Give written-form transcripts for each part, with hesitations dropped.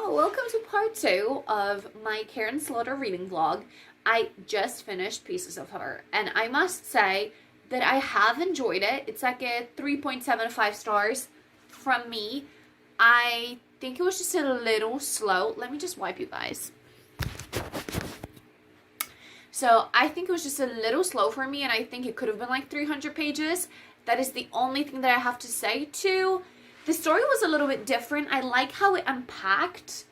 So, welcome to part 2 of my Karin Slaughter reading vlog. I just finished Pieces of Her, and I must say that I have enjoyed it. It's like a 3.75 stars from me. I think it was just a little slow. Let me just wipe you guys. So, I think it was just a little slow for me, and I think it could have been like 300 pages. That is the only thing that I have to say too. The story was a little bit different. I like how it unpacked,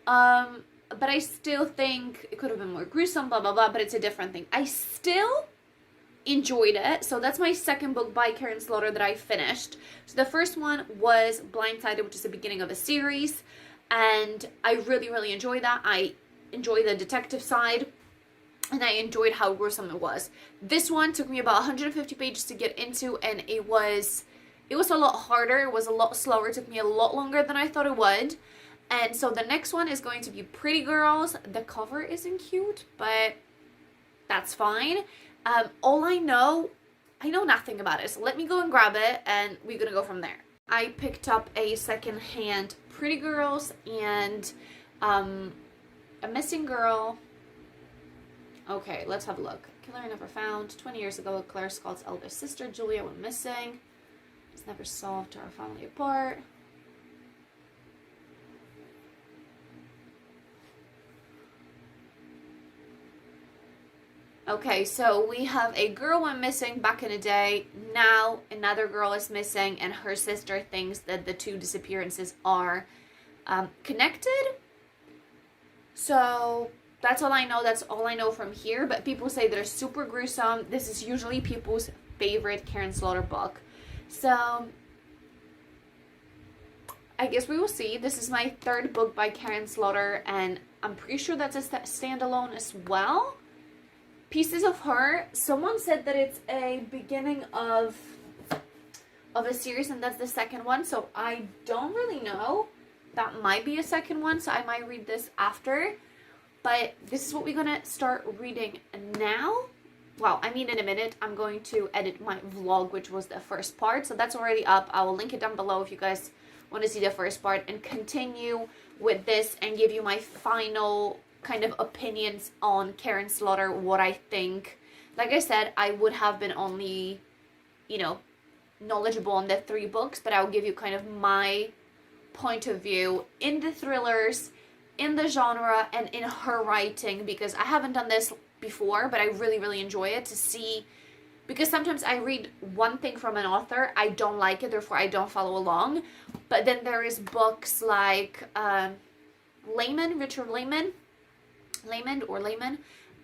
but I still think it could have been more gruesome, blah, blah, blah, but it's a different thing. I still enjoyed it. So that's my second book by Karin Slaughter that I finished. So the first one was Blindsided, which is the beginning of a series, and I really, really enjoyed that. I enjoy the detective side, and I enjoyed how gruesome it was. This one took me about 150 pages to get into, and it was a lot harder. It was a lot slower. It took me a lot longer than I thought it would. And so the next one is going to be Pretty Girls. The cover isn't cute, but that's fine. I know nothing about it. So let me go and grab it, and we're gonna go from there. I picked up a second-hand Pretty Girls and A Missing Girl. Okay, let's have a look. Killer never found. 20 years ago, Claire Scott's eldest sister, Julia, went missing. It's never solved, our family apart. Okay, so we have a girl went missing back in the day. Now another girl is missing, and her sister thinks that the two disappearances are connected. So that's all I know. That's all I know from here. But people say they're super gruesome. This is usually people's favorite Karin Slaughter book. So I guess we will see. This is my third book by Karin Slaughter, and I'm pretty sure that's a standalone as well. Pieces of Her, someone said that it's a beginning of a series, and that's the second one, so I don't really know. That might be a second one, so I might read this after. But this is what we're gonna start reading now. Well, I mean in a minute. I'm going to edit my vlog, which was the first part, so that's already up. I will link it down below if you guys want to see the first part, and continue with this and give you my final kind of opinions on Karin Slaughter, what I think. Like I said, I would have been only, knowledgeable on the 3 books, but I'll give you kind of my point of view in the thrillers, in the genre, and in her writing, because I haven't done this before, but I really, really enjoy it to see, because sometimes I read one thing from an author, I don't like it, therefore I don't follow along. But then there is books like Richard Lehman,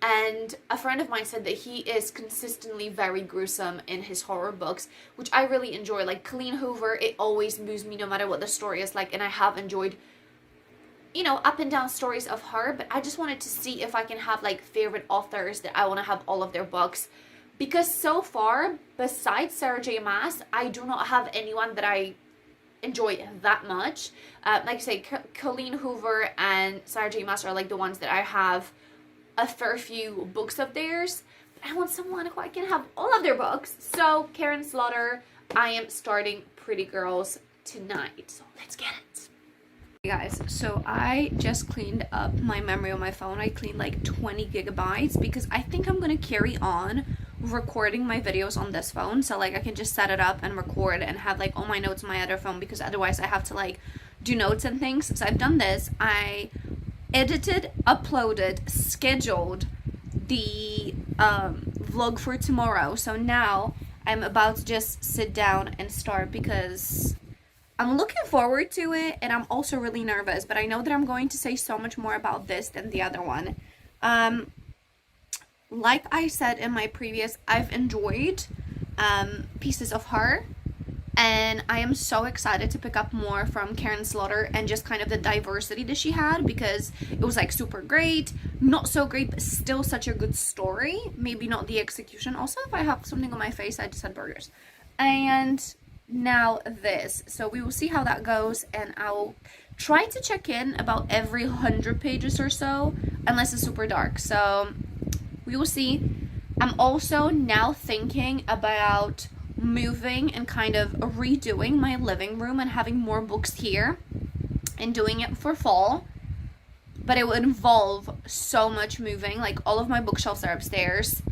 and a friend of mine said that he is consistently very gruesome in his horror books, which I really enjoy. Like Colleen Hoover, it always moves me no matter what the story is like, and I have enjoyed up and down stories of her, but I just wanted to see if I can have like favorite authors that I want to have all of their books, because so far, besides Sarah J. Maas, I do not have anyone that I enjoy that much. Like I say, Colleen Hoover and Sarah J. Maas are like the ones that I have a fair few books of theirs, but I want someone who I can have all of their books. So Karin Slaughter, I am starting Pretty Girls tonight, so let's get it. Hey guys, so I just cleaned up my memory on my phone. I cleaned like 20 gigabytes because I think I'm gonna carry on recording my videos on this phone, so like I can just set it up and record and have like all my notes on my other phone, because otherwise I have to like do notes and things. So I've done this. I edited, uploaded, scheduled the vlog for tomorrow, so now I'm about to just sit down and start, because I'm looking forward to it, and I'm also really nervous, but I know that I'm going to say so much more about this than the other one. Like I said in my previous, I've enjoyed Pieces of Her, and I am so excited to pick up more from Karin Slaughter and just kind of the diversity that she had, because it was like super great, not so great, but still such a good story. Maybe not the execution. Also, if I have something on my face, I just had burgers. And now this. So we will see how that goes, and I'll try to check in about every 100 pages or so, unless it's super dark. So we will see. I'm also now thinking about moving and kind of redoing my living room and having more books here. and doing it for fall, but it would involve so much moving. Like, all of my bookshelves are upstairs,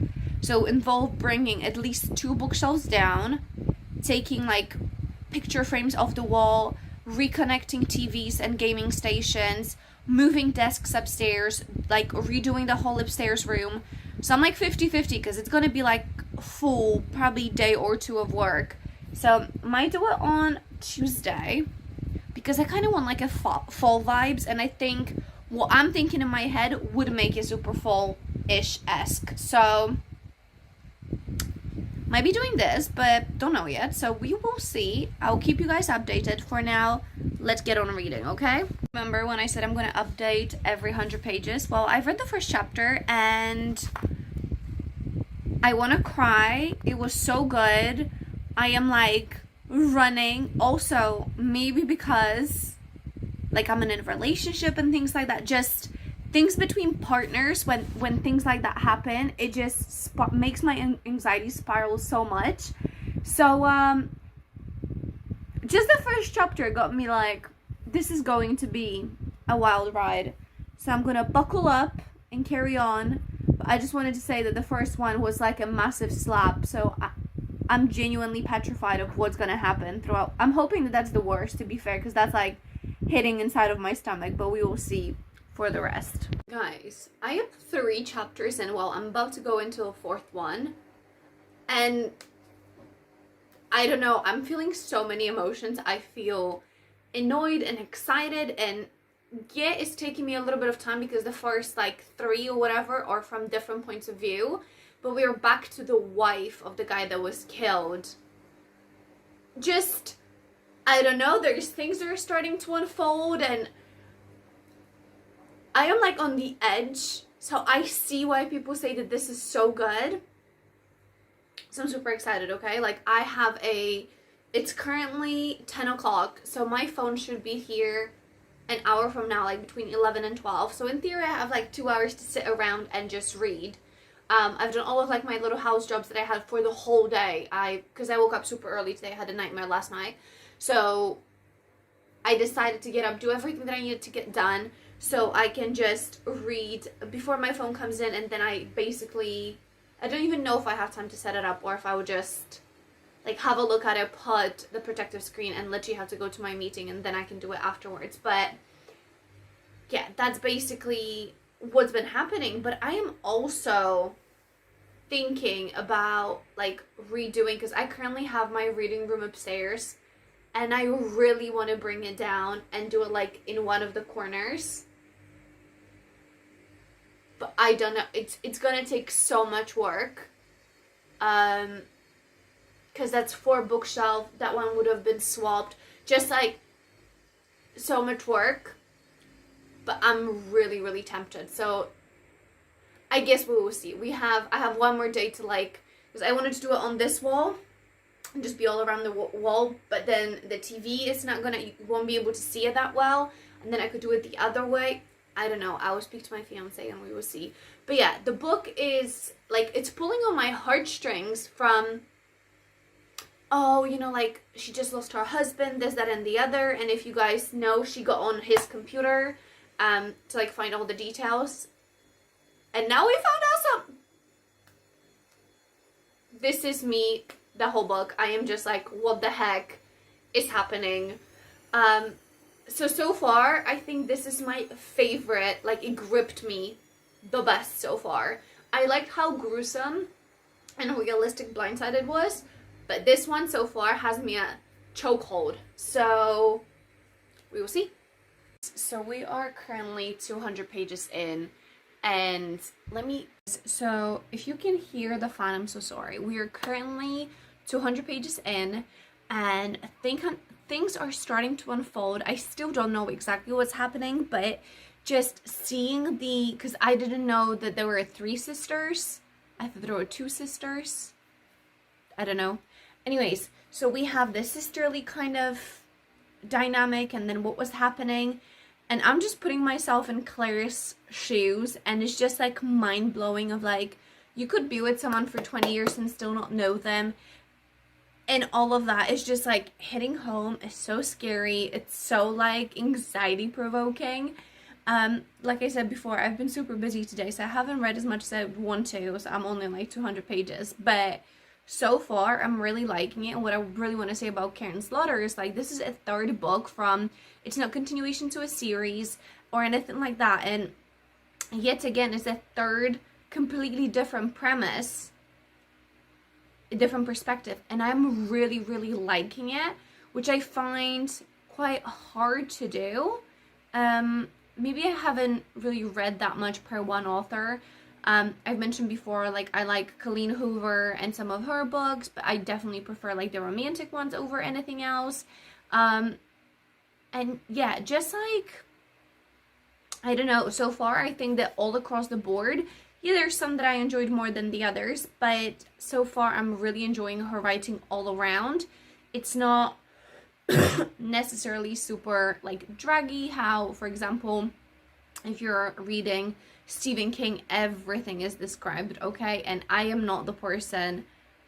so it involved bringing at least 2 bookshelves down, taking like picture frames off the wall, reconnecting TVs and gaming stations, moving desks upstairs, like redoing the whole upstairs room. So I'm like 50-50 because it's gonna be like full probably day or 2 of work. So might do it on Tuesday because I kind of want like a fall vibes, and I think what I'm thinking in my head would make it super fall-ish-esque. So might be doing this, but don't know yet, so we will see. I'll keep you guys updated. For now, let's get on reading, okay? Remember when I said I'm going to update every 100 pages? Well, I've read the first chapter and I want to cry. It was so good. I am like running. Also, maybe because like I'm in a relationship and things like that, just things between partners, when things like that happen, it just makes my anxiety spiral so much. So just the first chapter got me like, this is going to be a wild ride. So I'm gonna buckle up and carry on. But I just wanted to say that the first one was like a massive slap, so I'm genuinely petrified of what's gonna happen throughout. I'm hoping that that's the worst, to be fair, because that's like hitting inside of my stomach, but we will see for the rest. Guys, I have 3 chapters in. Well, I'm about to go into a 4th one, and I don't know, I'm feeling so many emotions. I feel annoyed and excited, and yeah, it's taking me a little bit of time because the first like 3 or whatever are from different points of view, but we are back to the wife of the guy that was killed. Just, I don't know, there's things that are starting to unfold, and I am like on the edge, so I see why people say that this is so good. So I'm super excited, okay? Like, I have it's currently 10 o'clock, so my phone should be here an hour from now, like between 11 and 12. So in theory, I have like 2 hours to sit around and just read. I've done all of like my little house jobs that I had for the whole day. Because I woke up super early today. I had a nightmare last night. So I decided to get up, do everything that I needed to get done, so I can just read before my phone comes in, and then I don't even know if I have time to set it up, or if I would just like have a look at it, put the protective screen, and literally have to go to my meeting, and then I can do it afterwards. But yeah, that's basically what's been happening. But I am also thinking about like redoing, because I currently have my reading room upstairs, and I really want to bring it down and do it like in one of the corners. But I don't know. It's gonna take so much work. Because that's 4 bookshelf. That one would have been swapped. Just like so much work. But I'm really, really tempted. So I guess we will see. I have one more day to like, because I wanted to do it on this wall and just be all around the wall, but then the TV is not gonna, you won't be able to see it that well, and then I could do it the other way. I don't know. I will speak to my fiance and we will see. But yeah, the book is like, it's pulling on my heartstrings from, oh, you know, like she just lost her husband, this, that, and the other, and if you guys know, she got on his computer to like find all the details, and now we found out some. This is me the whole book. I am just like, what the heck is happening? So far, I think this is my favorite. Like, it gripped me the best so far. I liked how gruesome and realistic Blindsided was, but this one so far has me a chokehold. So, we will see. So, we are currently 200 pages in, and so if you can hear the fan, I'm so sorry. We are currently 200 pages in, and I think things are starting to unfold. I still don't know exactly what's happening, but just seeing because I didn't know that there were 3 sisters. I thought there were 2 sisters. I don't know. Anyways, so we have the sisterly kind of dynamic, and then what was happening. And I'm just putting myself in Claire's shoes, and it's just like mind-blowing of like, you could be with someone for 20 years and still not know them. and all of that is just like hitting home. It's so scary. It's so like anxiety provoking. Like I said before, I've been super busy today, so I haven't read as much as I want to, so I'm only like 200 pages, but so far I'm really liking it. And what I really want to say about Karin Slaughter is like, this is a third book from, it's not continuation to a series or anything like that, and yet again it's a third completely different premise, a different perspective, and I'm really, really liking it, which I find quite hard to do. Maybe I haven't really read that much per one author. I've mentioned before, like, I like Colleen Hoover and some of her books, but I definitely prefer like the romantic ones over anything else. And yeah, just like, I don't know, so far I think that all across the board, yeah, there's some that I enjoyed more than the others, but so far I'm really enjoying her writing all around. It's not necessarily super like draggy, how, for example, if you're reading Stephen King, everything is described, okay? And I am not the person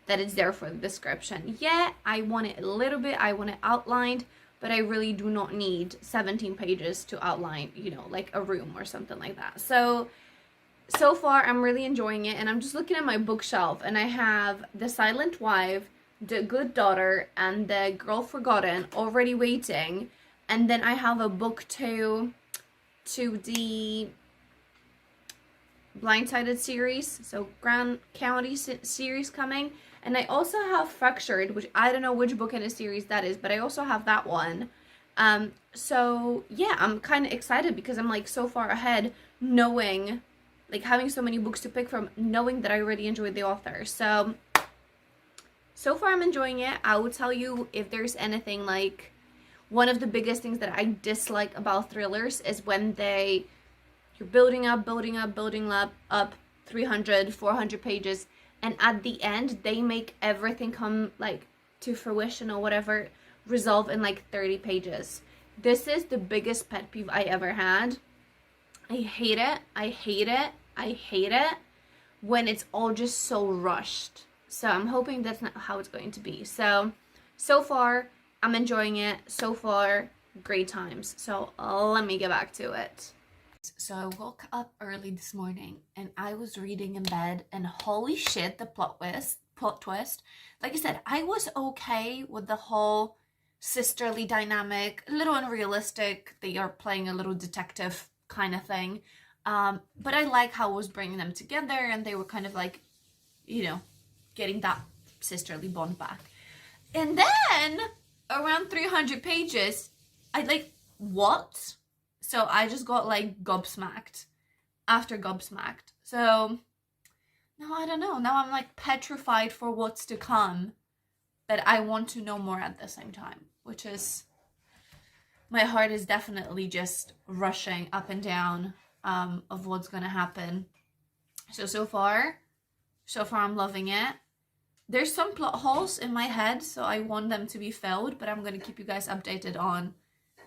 that is there for the description. Yeah, I want it a little bit, I want it outlined, but I really do not need 17 pages to outline, you know, like a room or something like that. So far I'm really enjoying it, and I'm just looking at my bookshelf, and I have The Silent Wife, The Good Daughter, and The Girl Forgotten already waiting, and then I have a book to the Blindsided series, so Grand County series coming, and I also have Fractured, which I don't know which book in a series that is, but I also have that one. So yeah, I'm kind of excited because I'm like so far ahead, knowing, like, having so many books to pick from, knowing that I already enjoyed the author. So far I'm enjoying it. I will tell you if there's anything, like, one of the biggest things that I dislike about thrillers is when you're building up 300, 400 pages, and at the end they make everything come like to fruition or whatever, resolve in like 30 pages. This is the biggest pet peeve I ever had. I hate it. I hate it. I hate it when it's all just so rushed. So I'm hoping that's not how it's going to be. So far I'm enjoying it. So far, great times. So let me get back to it. So I woke up early this morning and I was reading in bed, and holy shit, the plot twist. Like I said, I was okay with the whole sisterly dynamic, a little unrealistic. They are playing a little detective kind of thing. But I like how it was bringing them together, and they were kind of like, you know, getting that sisterly bond back. And then around 300 pages, I like, what? So I just got like gobsmacked after gobsmacked. So now I don't know. Now I'm like petrified for what's to come, but I want to know more at the same time, which is, my heart is definitely just rushing up and down of what's gonna happen. So far I'm loving it. There's some plot holes in my head, so I want them to be filled, but I'm gonna keep you guys updated on,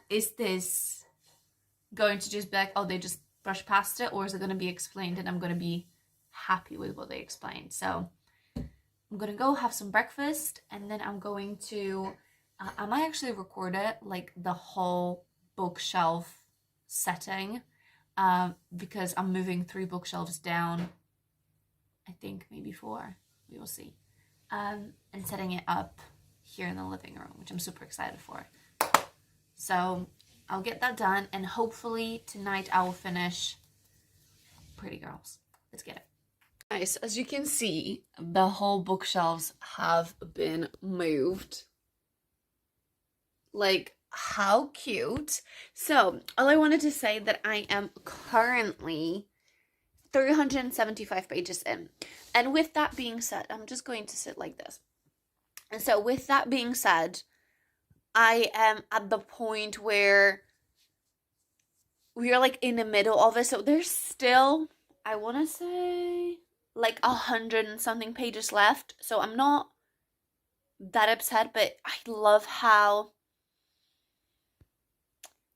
is this going to just be like, oh, they just brush past it, or is it going to be explained and I'm going to be happy with what they explained? So I'm going to go have some breakfast, and then I'm going to, I might actually record it, like the whole bookshelf setting, because I'm moving 3 bookshelves down, I think maybe 4, we will see, and setting it up here in the living room, which I'm super excited for. So I'll get that done, and hopefully tonight I will finish Pretty Girls. Let's get it. Nice. As you can see, the whole bookshelves have been moved. Like, how cute. So, all I wanted to say that I am currently 375 pages in. And with that being said, I'm just going to sit like this. And so with that being said, I am at the point where we are like in the middle of it. So there's still, I want to say, like 100 and something pages left. So I'm not that upset, but I love how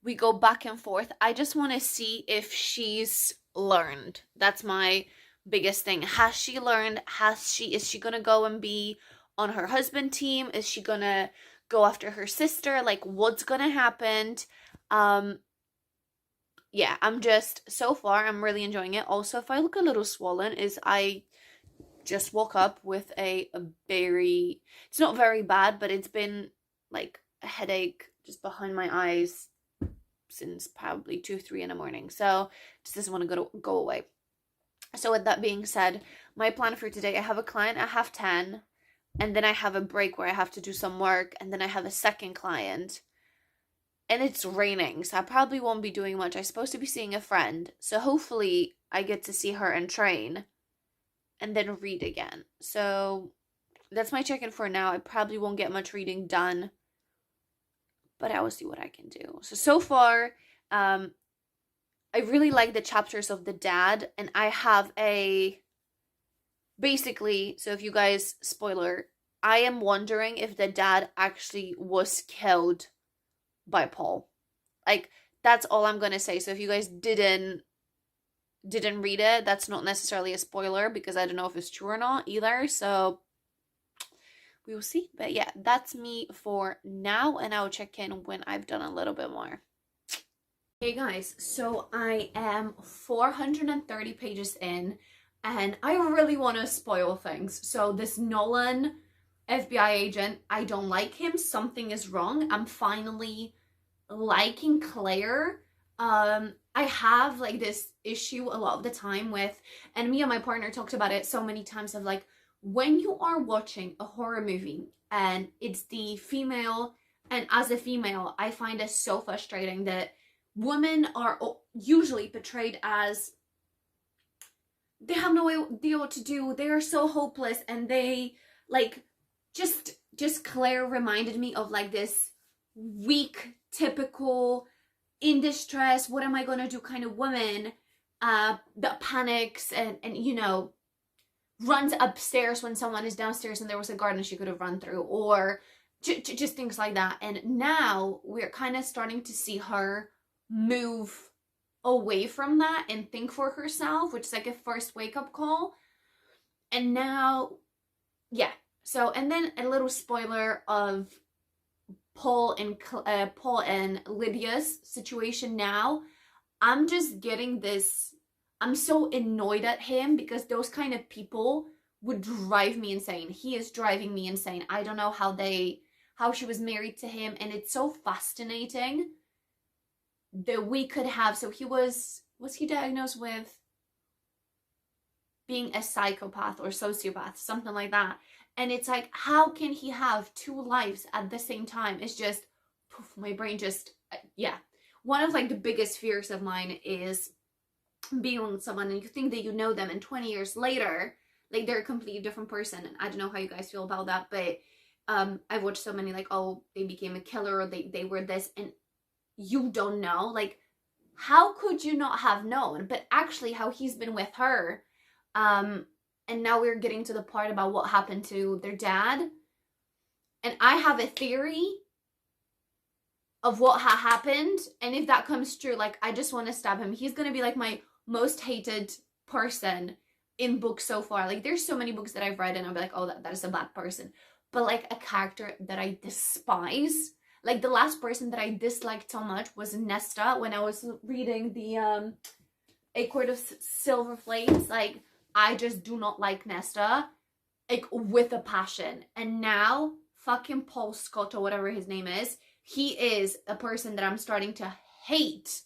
we go back and forth. I just want to see if she's learned. That's my biggest thing. Has she learned? Is she gonna go and be on her husband team? Is she gonna go after her sister? Like, what's gonna happen? Um, yeah, so far, I'm really enjoying it. Also, if I look a little swollen, is I just woke up with a very, it's not very bad, but it's been like a headache just behind my eyes since probably 2, 3 in the morning. So just doesn't want to go away. So with that being said, my plan for today, I have a client at 10:30, and then I have a break where I have to do some work, and then I have a second client. And it's raining, so I probably won't be doing much. I'm supposed to be seeing a friend, so hopefully I get to see her and train and then read again. So that's my check-in for now. I probably won't get much reading done, but I will see what I can do. So far, I really like the chapters of the dad, and I have basically, so if you guys, spoiler, I am wondering if the dad actually was killed by Paul. Like, that's all I'm gonna say. So if you guys didn't read it, that's not necessarily a spoiler, because I don't know if it's true or not either. So we will see. But yeah, that's me for now, and I'll check in when I've done a little bit more. Hey guys, so I am 430 pages in, and I really want to spoil things. So this Nolan FBI agent, I don't like him. Something is wrong. I'm finally liking Claire. I have like this issue a lot of the time with, and me and my partner talked about it so many times, of like, when you are watching a horror movie and it's the female, and as a female, I find it so frustrating that women are usually portrayed as they have no idea what to do, they are so hopeless, and they like just Claire reminded me of like this weak, typical, in distress, what am I gonna do kind of woman that panics and you know, runs upstairs when someone is downstairs and there was a garden she could have run through, or just things like that. And now we're kind of starting to see her move away from that and think for herself, which is like a first wake-up call. And now, yeah, so, and then a little spoiler of Paul and Lydia's situation now. I'm just getting this, I'm so annoyed at him, because those kind of people would drive me insane. He is driving me insane. I don't know how she was married to him, and it's so fascinating that we could have, so was he diagnosed with being a psychopath or sociopath, something like that. And it's like, how can he have two lives at the same time? It's just, poof, my brain just, yeah. One of like the biggest fears of mine is being with someone and you think that you know them, and 20 years later, like, they're a completely different person. And I don't know how you guys feel about that, but I've watched so many like, oh, they became a killer, or they were this, and you don't know. Like, how could you not have known? But actually how he's been with her, and now we're getting to the part about what happened to their dad. And I have a theory of what happened. And if that comes true, like, I just want to stab him. He's going to be like my most hated person in books so far. Like, there's so many books that I've read and I'll be like, oh, that is a bad person. But like a character that I despise. Like, the last person that I disliked so much was Nesta when I was reading the A Court of Silver Flames. Like, I just do not like Nesta, like, with a passion. And now, fucking Paul Scott, or whatever his name is, he is a person that I'm starting to hate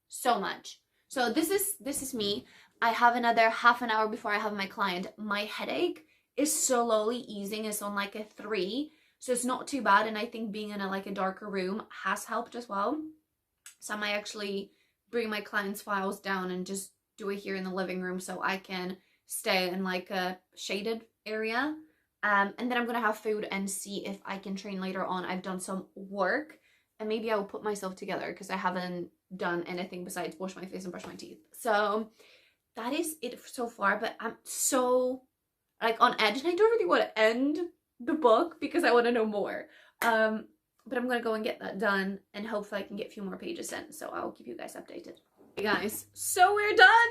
so much. So this is me. I have another half an hour before I have my client. My headache is slowly easing. It's on like a 3. So it's not too bad. And I think being in a darker room has helped as well. So I might actually bring my client's files down and just do it here in the living room, so I can stay in like a shaded area. And then I'm gonna have food and see if I can train later on. I've done some work, and maybe I will put myself together, because I haven't done anything besides wash my face and brush my teeth. So that is it so far, but I'm so like on edge, and I don't really want to end the book because I want to know more. But I'm gonna go and get that done, and hopefully I can get a few more pages in, so I'll keep you guys updated. Hey guys, so we're done.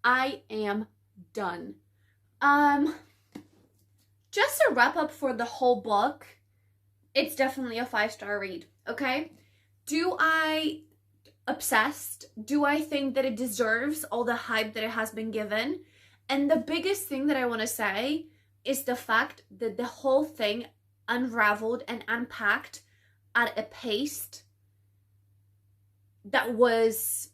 I am done. just a wrap up for the whole book, it's definitely a 5-star read, okay? Do I obsessed? Do I think that it deserves all the hype that it has been given? And the biggest thing that I want to say is the fact that the whole thing unraveled and unpacked at a pace that was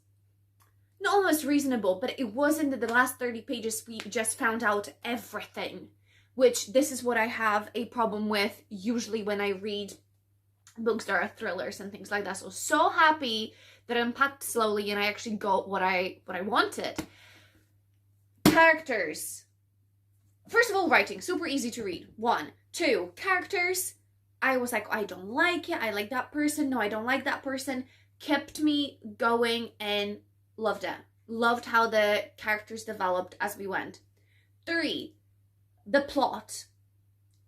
not almost reasonable, but it wasn't that the last 30 pages we just found out everything, which this is what I have a problem with usually when I read books that are thrillers and things like that. So happy that it unpacked slowly and I actually got what I wanted. Characters. First of all, writing, super easy to read. 1. 2, characters. I was like, I don't like it. I like that person. No, I don't like that person. Kept me going and loved it. Loved how the characters developed as we went. 3, the plot.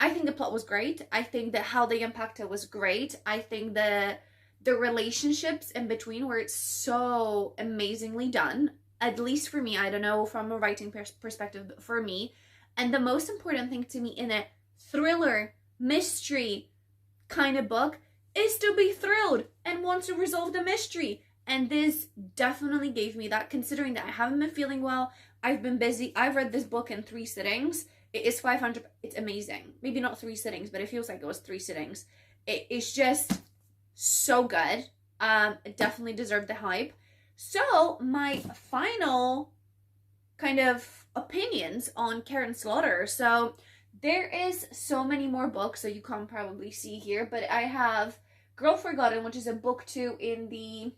I think the plot was great. I think that how they impacted was great. I think the relationships in between were so amazingly done. At least for me, I don't know from a writing perspective, but for me. And the most important thing to me in a thriller, mystery kind of book is to be thrilled and want to resolve the mystery. And this definitely gave me that, considering that I haven't been feeling well. I've been busy. I've read this book in 3 sittings. It is 500. It's amazing. Maybe not 3 sittings, but it feels like it was 3 sittings. It is just so good. It definitely deserved the hype. So my final kind of opinions on Karin Slaughter. So there is so many more books, so you can't probably see here, but I have Girl Forgotten, which is a book 2 in the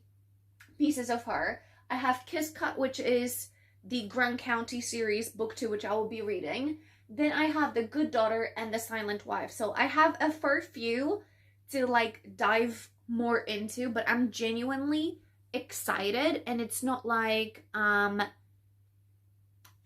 Pieces of Her. I have Kiss Cut, which is the Grand County series, book 2, which I will be reading. Then I have The Good Daughter and The Silent Wife. So I have a fair few to like dive more into, but I'm genuinely excited, and it's not like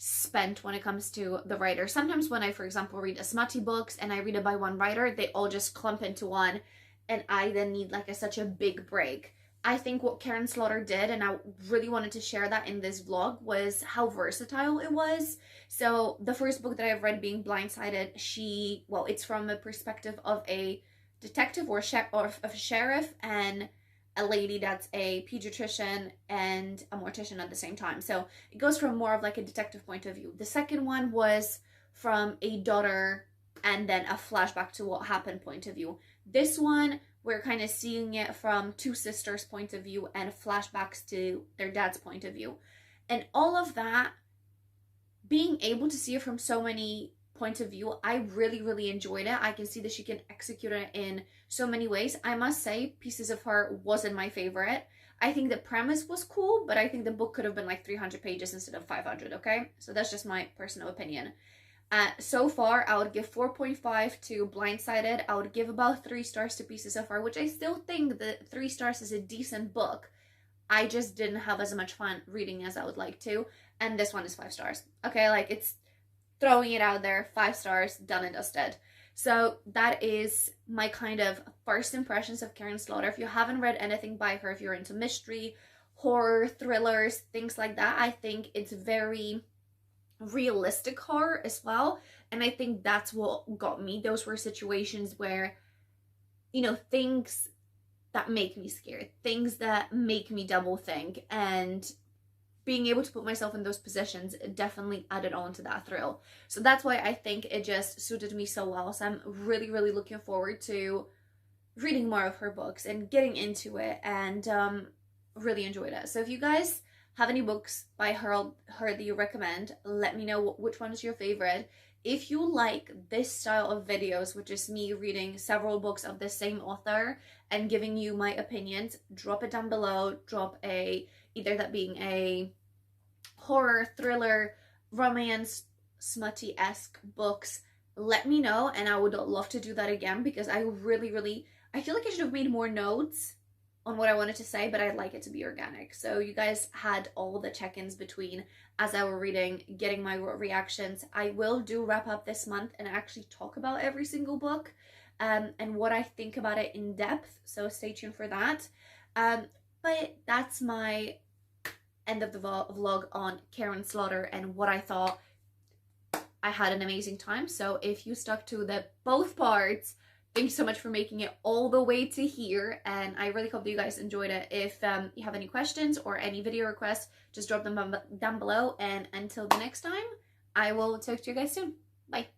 spent when it comes to the writer. Sometimes when I, for example, read a smutty books and I read it by one writer, they all just clump into one, and I then need like such a big break. I think what Karin Slaughter did, and I really wanted to share that in this vlog, was how versatile it was. So the first book that I've read, being Blindsided, it's from a perspective of a detective or a sheriff and a lady that's a pediatrician and a mortician at the same time. So it goes from more of like a detective point of view. The second one was from a daughter and then a flashback to what happened point of view. This one, we're kind of seeing it from 2 sisters' point of view and flashbacks to their dad's point of view. And all of that, being able to see it from so many points of view, I really, really enjoyed it. I can see that she can execute it in so many ways. I must say, Pieces of Her wasn't my favorite. I think the premise was cool, but I think the book could have been like 300 pages instead of 500, okay? So that's just my personal opinion. So far, I would give 4.5 to Blindsided. I would give about 3 stars to Pieces of Her, which I still think that 3 stars is a decent book. I just didn't have as much fun reading as I would like to. And this one is 5 stars. Okay, like it's throwing it out there, 5 stars, done and dusted. So that is my kind of first impressions of Karin Slaughter. If you haven't read anything by her, if you're into mystery, horror, thrillers, things like that, I think it's very realistic horror as well, and I think that's what got me. Those were situations where, you know, things that make me scared, things that make me double think, and being able to put myself in those positions definitely added on to that thrill. So that's why I think it just suited me so well. So I'm really, really looking forward to reading more of her books and getting into it, and really enjoyed it. So if you guys have any books by her that you recommend, let me know which one is your favorite. If you like this style of videos, which is me reading several books of the same author and giving you my opinions, drop it down below. Drop either that being a horror, thriller, romance, smutty-esque books. Let me know, and I would love to do that again, because I really, really, I feel like I should have made more notes on what I wanted to say, but I'd like it to be organic. So you guys had all the check-ins between as I were reading, getting my reactions. I will do wrap up this month and actually talk about every single book and what I think about it in depth. So stay tuned for that. But that's my end of the vlog on Karin Slaughter and what I thought I had an amazing time. So if you stuck to the both parts, thank you so much for making it all the way to here, and I really hope that you guys enjoyed it. If you have any questions or any video requests, just drop them down below, and until the next time, I will talk to you guys soon. Bye.